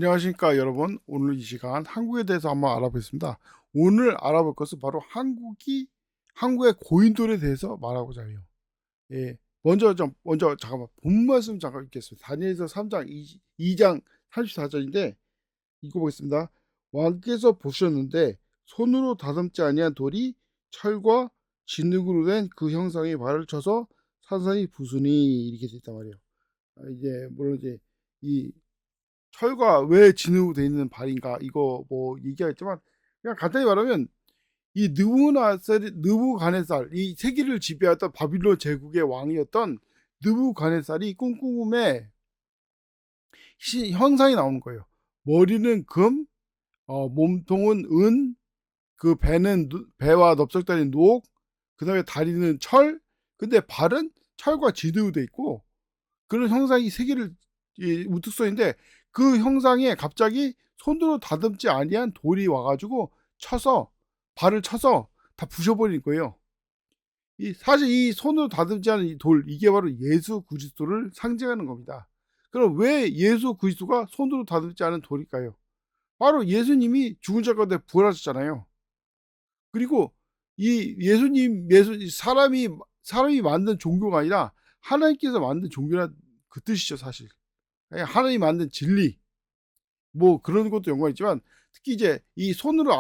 안녕하십니까 여러분. 오늘 이 시간 한국에 대해서 한번 알아보겠습니다. 오늘 알아볼 것은 바로 한국의 고인돌에 대해서 말하고자 해요. 예. 먼저 잠깐만 본 말씀 잠깐 읽겠습니다. 다니엘서 3장 2장 34절인데 읽어보겠습니다. 왕께서 보셨는데 손으로 다듬지 아니한 돌이 철과 진흙으로 된 그 형상의 발을 쳐서 산산이 부수니, 이렇게 됐단 말이에요. 이제 물론 이제 이 철과 왜 진으로 돼 있는 발인가, 이거 뭐 얘기하겠지만, 그냥 간단히 말하면 이 느부갓네살, 이 세계를 지배하던 바빌론 제국의 왕이었던 느부갓네살이 꿈꾸음에 형상이 나오는 거예요. 머리는 금, 몸통은 은, 그 배와 넓적다리는 녹, 그 다음에 다리는 철, 근데 발은 철과 진으로 돼 있고, 그런 형상이 세계를 우특선인데, 그 형상에 갑자기 손으로 다듬지 아니한 돌이 와가지고 발을 쳐서 다 부셔버린 거예요. 사실 이 손으로 다듬지 않은 이 돌, 이게 바로 예수 그리스도를 상징하는 겁니다. 그럼 왜 예수 그리스도가 손으로 다듬지 않은 돌일까요? 바로 예수님이 죽은 자 가운데 부활하셨잖아요. 그리고 이 사람이 만든 종교가 아니라 하나님께서 만든 종교란 그 뜻이죠, 사실. 하나님 만든 진리, 뭐 그런 것도 연관이 있지만, 특히 이제 이 손으로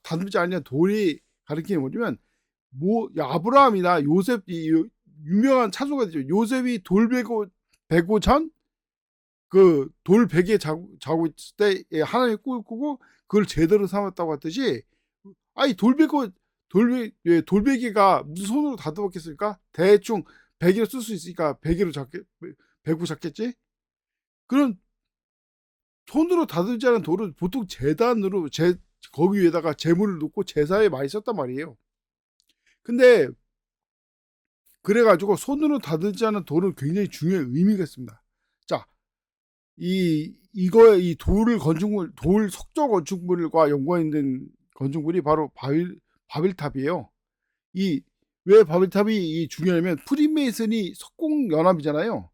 다듬지 아니한 돌이 가리키는 뭐냐면, 아브라함이나 요셉, 유명한 차소가 되죠. 요셉이 돌 베고 전 그 돌 베개에 자고 있을 때 하나님의 꿈을 꾸고 그걸 제대로 삼았다고 했듯이, 아니 돌베개가 무슨 손으로 다듬었겠습니까? 대충 베개로 쓸 수 있으니까 베고 잡겠지. 그런 손으로 다듬지 않은 돌은 보통 거기 위에다가 재물을 놓고 제사에 많이 썼단 말이에요. 근데 그래가지고 손으로 다듬지 않은 돌은 굉장히 중요한 의미가 있습니다. 자, 이 돌 석조 건축물과 연관 있는 건축물이 바로 바빌탑이에요. 왜 바빌탑이 중요하냐면, 프리메이슨이 석공연합이잖아요.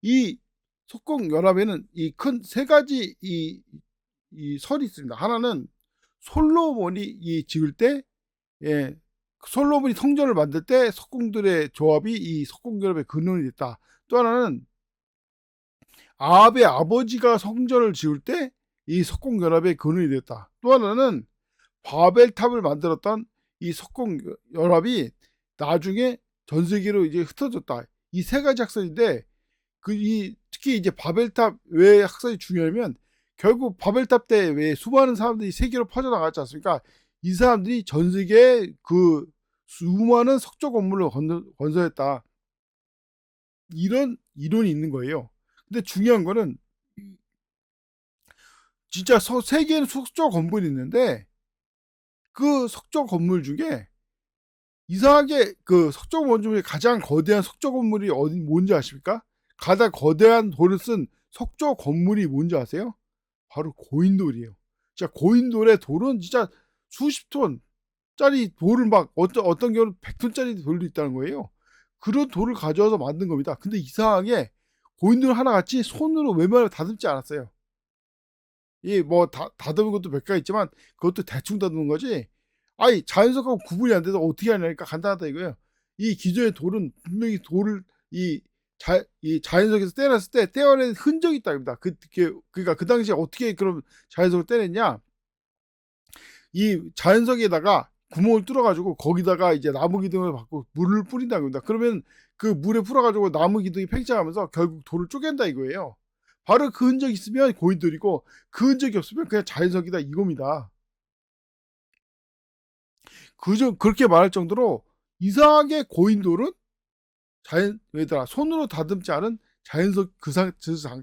이 석공연합에는 이 큰 세 가지 이 설이 있습니다. 하나는 솔로몬이 지을 때, 예, 솔로몬이 성전을 만들 때 석공들의 조합이 이 석공연합의 근원이 됐다. 또 하나는 아합의 아버지가 성전을 지을 때 이 석공연합의 근원이 됐다. 또 하나는 바벨탑을 만들었던 이 석공연합이 나중에 전 세계로 이제 흩어졌다. 이 세 가지 학설인데, 특히 이제 바벨탑 왜 학설이 중요하면, 결국 바벨탑 때 왜 수많은 사람들이 세계로 퍼져나갔지 않습니까? 이 사람들이 전 세계에 그 수많은 석조 건물을 건설했다. 이런 이론이 있는 거예요. 근데 중요한 거는, 진짜 세계에는 석조 건물이 있는데, 그 석조 건물 중에 이상하게 그 석조 건물 중에 가장 거대한 석조 건물이 뭔지 아십니까? 가장 거대한 돌을 쓴 석조 건물이 뭔지 아세요? 바로 고인돌이에요. 진짜 고인돌의 돌은 진짜 수십 톤짜리 돌을 막 어떤 경우는 100톤짜리 돌도 있다는 거예요. 그런 돌을 가져와서 만든 겁니다. 근데 이상하게 고인돌 하나같이 손으로 웬만하면 다듬지 않았어요. 뭐 다듬은 것도 몇 가지 있지만 그것도 대충 다듬는 거지. 아니, 자연석하고 구분이 안 돼서 어떻게 하냐니까 간단하다 이거예요. 이 기존의 돌은 분명히 돌을 이 자연석에서 떼냈을 때 떼어낸 흔적이 있다 입니다. 그러니까 그 당시에 어떻게 그럼 자연석을 떼냈냐? 이 자연석에다가 구멍을 뚫어가지고 거기다가 이제 나무 기둥을 받고 물을 뿌린다 입니다. 그러면 그 물에 풀어가지고 나무 기둥이 팽창하면서 결국 돌을 쪼갠다 이거예요. 바로 그 흔적이 있으면 고인돌이고, 그 흔적이 없으면 그냥 자연석이다 이겁니다. 그렇게 말할 정도로 이상하게 고인돌은 손으로 다듬지 않은 자연석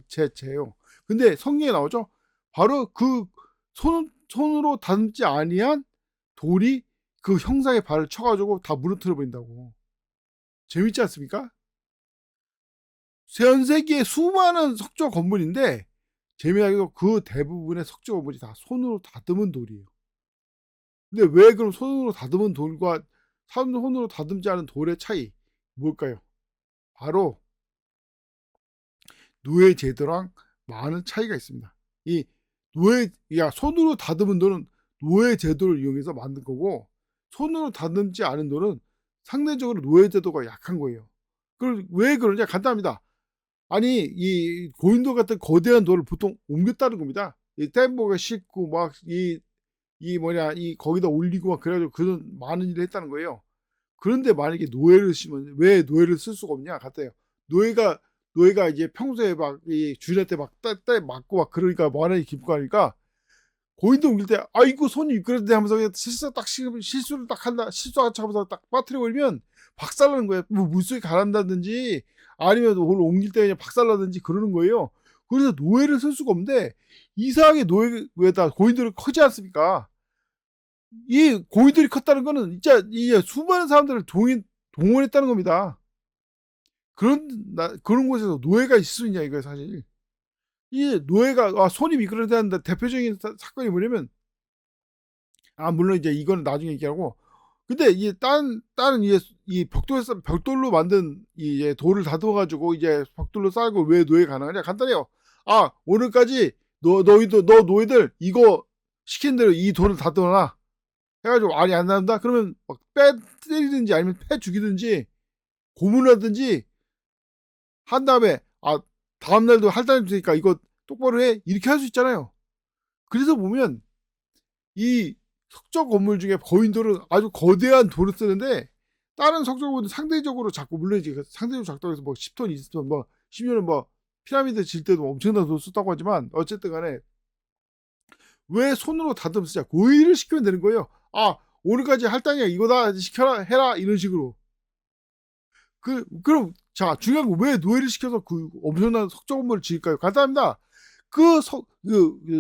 자체예요. 근데 성경에 나오죠. 바로 그 손으로 다듬지 아니한 돌이 그 형상의 발을 쳐가지고 다 무너뜨려 버린다고. 재밌지 않습니까? 전 세계에 수많은 석조 건물인데, 재미나게도 그 대부분의 석조 건물이 다 손으로 다듬은 돌이에요. 근데 왜 그럼 손으로 다듬은 돌과 손으로 다듬지 않은 돌의 차이 뭘까요? 바로 노예 제도랑 많은 차이가 있습니다. 이 손으로 다듬은 돌은 노예 제도를 이용해서 만든 거고, 손으로 다듬지 않은 돌은 상대적으로 노예 제도가 약한 거예요. 왜 그러냐? 간단합니다. 아니 이 고인돌 같은 거대한 돌을 보통 옮겼다는 겁니다. 이 템버가 싣고 막 거기다 올리고 막 그래 가지고 그런 많은 일을 했다는 거예요. 그런데 만약에 노예를 쓰면 왜 노예를 쓸 수가 없냐 같아요. 노예가 이제 평소에 막 이 주인한테 막 때 맞고 막 그러니까 마음이 깊고 하니까 고인돌 옮길 때 '아이고 손이 미끄러졌네.' 하면서 그냥 실수를 딱 한다. 실수하자 하면서 딱 빠뜨려 버리면 박살나는 거예요. 뭐 물속에 가라앉다든지 아니면 뭘 옮길 때 그냥 박살나든지 그러는 거예요. 그래서 노예를 쓸 수가 없는데 이상하게 노예에다 고인돌이 크지 않습니까? 이 고인돌이 컸다는 거는 진짜 이 수많은 사람들을 동원했다는 겁니다. 그런 곳에서 노예가 있을 수 있냐 이거예요 사실. 이 노예가 손이 미끄러졌다는데 대표적인 사건이 뭐냐면 물론 이제 이거는 나중에 얘기하고 근데 이 다른 이 벽돌로 만든 이 돌을 다듬어 가지고 이제 벽돌로 쌓고 왜 노예가 가능하냐? 간단해요. 오늘까지 너 노예들 이거 시킨 대로 이 돌을 다듬어라. 해 가지고 알이 안 나온다? 그러면 막 때리든지 아니면 패 죽이든지 고문하든지 한 다음에 다음 날도 할당해 주니까 이거 똑바로 해. 이렇게 할 수 있잖아요. 그래서 보면 이 석조 건물 중에 거인돌은 아주 거대한 돌을 쓰는데 다른 석조 건물은 상대적으로 작고 물론 이제 상대적으로 작다고 해서 뭐 10톤, 20톤 뭐 심지어는 뭐 피라미드 질 때도 엄청난 돌을 썼다고 하지만 어쨌든 간에 왜 손으로 다듬어 쓰냐. 고의를 시키면 되는 거예요. 오늘까지 할당이야. 이거다. 시켜라. 해라. 이런 식으로. 그럼 자 중요한 건 왜 노예를 시켜서 그 엄청난 석조 건물을 지을까요? 간단합니다.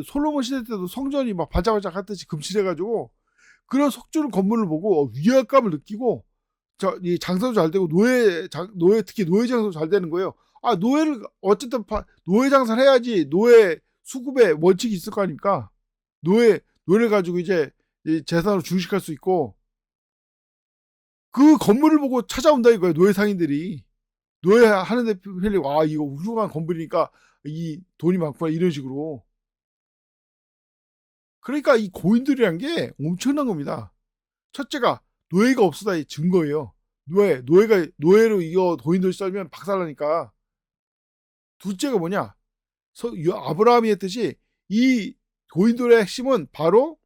솔로몬 시대 때도 성전이 막 반짝반짝 하듯이 금칠해 가지고 그런 석조 건물을 보고 위압감을 느끼고 이 장사도 잘 되고 특히 노예 장사도 잘 되는 거예요. 노예를 어쨌든 노예 장사를 해야지 노예 수급의 원칙이 있을 거 아닙니까? 노예를 가지고 이제 이 재산으로 중식할 수 있고 그 건물을 보고 찾아온다 이거예요. 노예 상인들이. 노예 하는데 이거 훌륭한 건물이니까 이 돈이 많구나 이런 식으로. 그러니까 이 고인돌이란 게 엄청난 겁니다. 첫째가 노예가 없었다의 증거예요. 노예로 이거 고인돌 썰면 박살나니까. 둘째가 뭐냐? 아브라함이 했듯이 이 고인돌의 핵심은 바로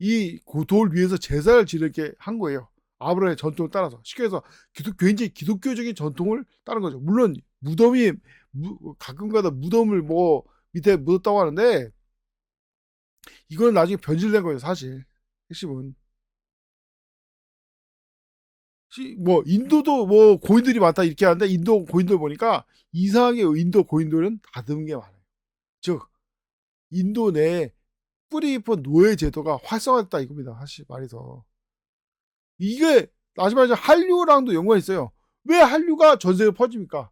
이 돌 위에서 제사를 지르게 한 거예요. 아브라함의 전통을 따라서. 쉽게 해서 굉장히 기독교적인 전통을 따른 거죠. 물론 가끔가다 무덤을 뭐 밑에 묻었다고 하는데 이건 나중에 변질된 거예요 사실. 핵심은. 뭐 인도도 뭐 고인돌이 많다 이렇게 하는데 인도 고인돌 보니까 이상하게 인도 고인돌은 다듬은 게 많아요. 즉 인도 내에 뿌리 깊은 노예 제도가 활성화됐다 이겁니다. 사실 말해서. 이게 마지막에 한류랑도 연관이 있어요. 왜 한류가 전 세계에 퍼집니까?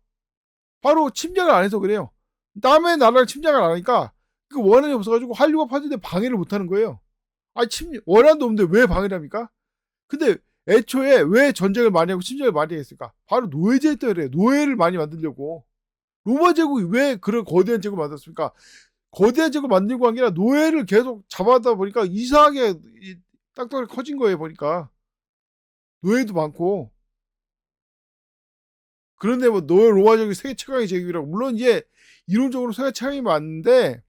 바로 침략을 안 해서 그래요. 남의 나라를 침략을 안 하니까 그 원한이 없어가지고 한류가 퍼지는데 방해를 못 하는 거예요. 원한도 없는데 왜 방해를 합니까? 근데 애초에 왜 전쟁을 많이 하고 침략을 많이 했을까? 바로 노예제 때문에 노예를 많이 만들려고. 로마 제국이 왜 그런 거대한 제국을 만들었습니까? 거대한 제국을 만들고 한 게 아니라 노예를 계속 잡아다 보니까 이상하게 땅덩어리 커진 거예요 보니까. 노예도 많고. 그런데 뭐 로마 제국이 세계 최강의 제국이라고 물론 이제 이론적으로 세계 최강이 맞는데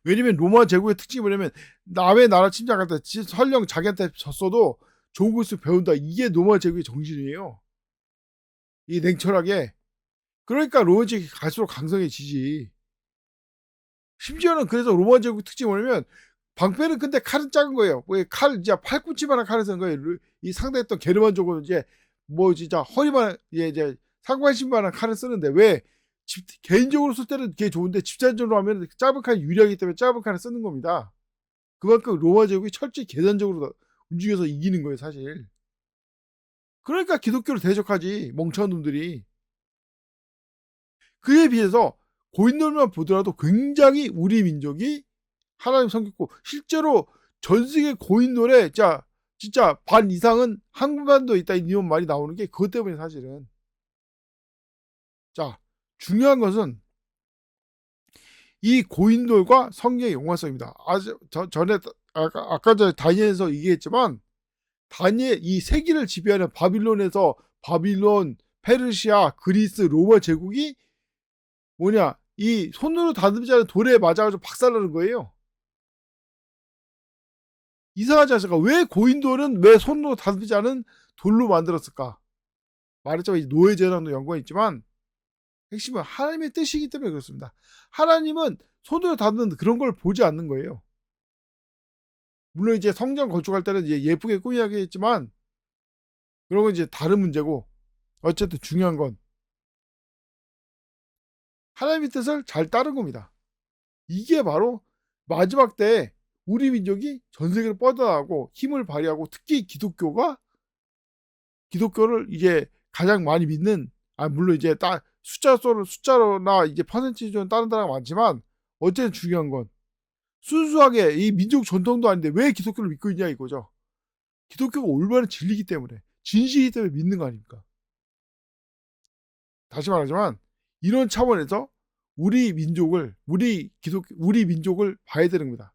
왜냐면 로마 제국의 특징이 뭐냐면 남의 나라 침략할 때 설령 자기한테 졌어도 좋은 것을 배운다. 이게 로마 제국의 정신이에요. 이 냉철하게. 그러니까 로마 제국이 갈수록 강성해지지. 심지어는 그래서 로마 제국 특징이 뭐냐면 방패는 근데 칼은 작은 거예요. 진짜 팔꿈치만한 칼을 쓰는 거예요. 이 상대했던 게르만족은 이제 뭐 진짜 허리만 이제 상반신만한 칼을 쓰는데 왜 개인적으로 쓸 때는 그게 좋은데 집단적으로 하면 짧은 칼이 유리하기 때문에 짧은 칼을 쓰는 겁니다. 그만큼 로마 제국이 철저히 계산적으로 움직여서 이기는 거예요 사실. 그러니까 기독교를 대적하지 멍청한 놈들이. 그에 비해서 고인돌만 보더라도 굉장히 우리 민족이 하나님 섬겼고 실제로 전 세계 고인돌의 진짜 반 이상은 한반도에 있다 이런 말이 나오는 게 그것 때문에 사실은. 자 중요한 것은 이 고인돌과 성경의 연관성입니다. 전에 아까 전에 다니엘에서 얘기했지만 다니엘 이 세계를 지배하는 바빌론에서 바빌론, 페르시아, 그리스, 로마 제국이 뭐냐 이 손으로 다듬지 않은 돌에 맞아가지고 박살나는 거예요. 이상하지 않습니까? 왜 고인돌은 왜 손으로 다듬지 않은 돌로 만들었을까? 말했지만 노예 재난도 연관이 있지만 핵심은 하나님의 뜻이기 때문에 그렇습니다. 하나님은 손으로 다듬는 그런 걸 보지 않는 거예요. 물론 이제 성전 건축할 때는 이제 예쁘게 꾸미야겠지만 그런 건 이제 다른 문제고 어쨌든 중요한 건 하나님의 뜻을 잘 따른 겁니다. 이게 바로 마지막 때 우리 민족이 전 세계로 뻗어나가고 힘을 발휘하고 특히 기독교를 이제 가장 많이 믿는 물론 이제 숫자로나 이제 퍼센티지는 다른 나라가 많지만 어쨌든 중요한 건 순수하게 이 민족 전통도 아닌데 왜 기독교를 믿고 있냐 이거죠. 기독교가 올바른 진리이기 때문에 진실이기 때문에 믿는 거 아닙니까? 다시 말하지만 이런 차원에서 우리 민족을 봐야 되는 겁니다.